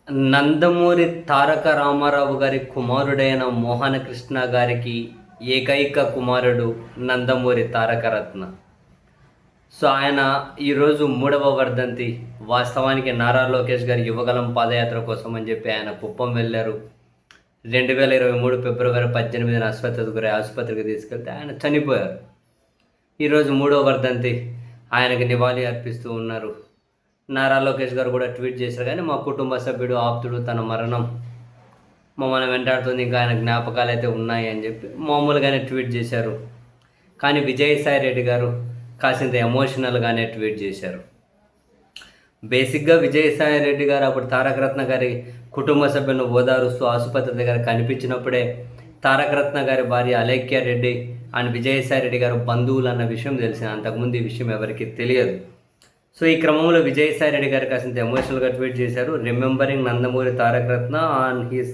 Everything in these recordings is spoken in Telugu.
నందమూరి తారక రామారావు గారి కుమారుడైన మోహనకృష్ణ గారికి ఏకైక కుమారుడు నందమూరి తారకరత్న. సో ఆయన ఈరోజు 3వ వర్ధంతి. వాస్తవానికి నారా లోకేష్ గారి యువగలం పాదయాత్ర కోసం అని చెప్పి ఆయన కుప్పం వెళ్ళారు. 2023 ఫిబ్రవరి 18న ఆసుపత్రికి తీసుకెళ్తే ఆయన చనిపోయారు. ఈరోజు 3వ వర్ధంతి, ఆయనకి నివాళి అర్పిస్తూ ఉన్నారు. నారా లోకేష్ గారు కూడా ట్వీట్ చేశారు, కానీ మా కుటుంబ సభ్యుడు ఆప్తుడు తన మరణం మమ్మల్ని వెంటాడుతుంది, ఇంకా ఆయన జ్ఞాపకాలు అయితే ఉన్నాయి అని చెప్పి మామూలుగానే ట్వీట్ చేశారు. కానీ విజయసాయి రెడ్డి గారు కాసింత ఎమోషనల్గానే ట్వీట్ చేశారు. బేసిక్గా విజయసాయి రెడ్డి గారు అప్పుడు తారకరత్న గారి కుటుంబ సభ్యులను ఓదారుస్తూ ఆసుపత్రి దగ్గర కనిపించినప్పుడే తారకరత్న గారి భార్య అలేఖ్య రెడ్డి అండ్ విజయసాయి రెడ్డి గారు బంధువులు అన్న విషయం తెలిసింది. అంతకుముందు ఈ విషయం ఎవరికి తెలియదు. సో ఈ క్రమంలో విజయసాయి రెడ్డి గారు కాసింత ఎమోషనల్గా ట్వీట్ చేశారు. Remembering Nandamuri Tarakaratna on his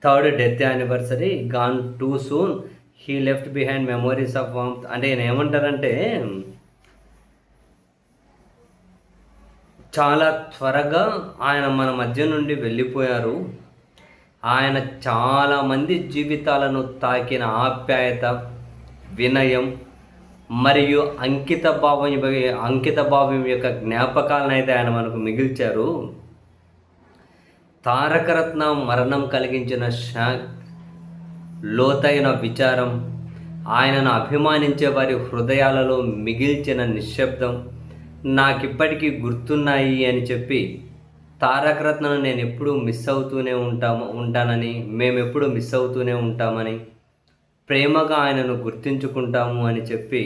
3rd death anniversary gone two soon, he left behind memories of warmth. అంటే ఈయన ఏమంటారంటే, చాలా త్వరగా ఆయన మన మధ్య నుండి వెళ్ళిపోయారు. ఆయన చాలామంది జీవితాలను తాకిన ఆప్యాయత, వినయం మరియు అంకిత భావం యొక్క జ్ఞాపకాలను అయితే ఆయన మనకు మిగిల్చారు. తారకరత్న మరణం కలిగించిన షాక్, లోతైన విచారం, ఆయనను అభిమానించే వారి హృదయాలలో మిగిల్చిన నిశ్శబ్దం నాకిప్పటికీ గుర్తున్నాయి అని చెప్పి, తారకరత్నను నేను ఎప్పుడూ మిస్ అవుతూనే ఉంటానని, మేమెప్పుడు మిస్ అవుతూనే ఉంటామని, ప్రేమగా ఆయనను గుర్తించుకుంటాము అని చెప్పి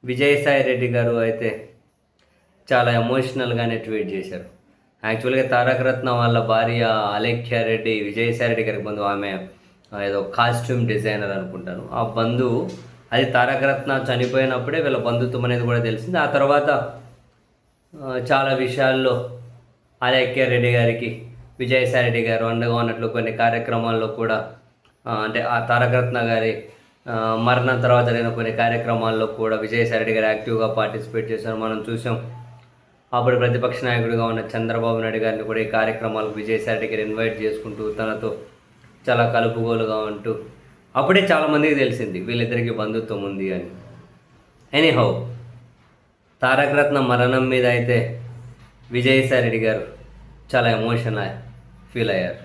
విజయసాయి రెడ్డి గారు అయితే చాలా ఎమోషనల్గానే ట్వీట్ చేశారు. యాక్చువల్గా తారకరత్న వాళ్ళ భార్య అలేఖ్య రెడ్డి విజయసాయి రెడ్డి గారికి బంధువు. ఆమె ఏదో కాస్ట్యూమ్ డిజైనర్ అనుకుంటాను. ఆ బంధువు అది తారకరత్న చనిపోయినప్పుడే వీళ్ళ బంధుత్వం అనేది కూడా తెలిసింది. ఆ తర్వాత చాలా విషయాల్లో అలేఖ్య రెడ్డి గారికి విజయసాయి రెడ్డి గారు అండగా ఉన్నట్లు కొన్ని కార్యక్రమాల్లో కూడా, అంటే ఆ తారకరత్న గారి మరణం తర్వాత జరిగిన కొన్ని కార్యక్రమాల్లో కూడా విజయసాయి రెడ్డి గారు యాక్టివ్గా పార్టిసిపేట్ చేశారు. మనం చూసాం. అప్పుడు ప్రతిపక్ష నాయకుడిగా ఉన్న చంద్రబాబు నాయుడు గారిని కూడా ఈ కార్యక్రమాలకు విజయసాయి రెడ్డి గారు ఇన్వైట్ చేసుకుంటూ తనతో చాలా కలుపుగోలుగా ఉంటూ, అప్పుడే చాలామందికి తెలిసింది వీళ్ళిద్దరికీ బంధుత్వం ఉంది అని. ఎనీహౌ, తారకరత్న మరణం మీద అయితే విజయసాయి రెడ్డి గారు చాలా ఎమోషనల్ ఫీల్ అయ్యారు.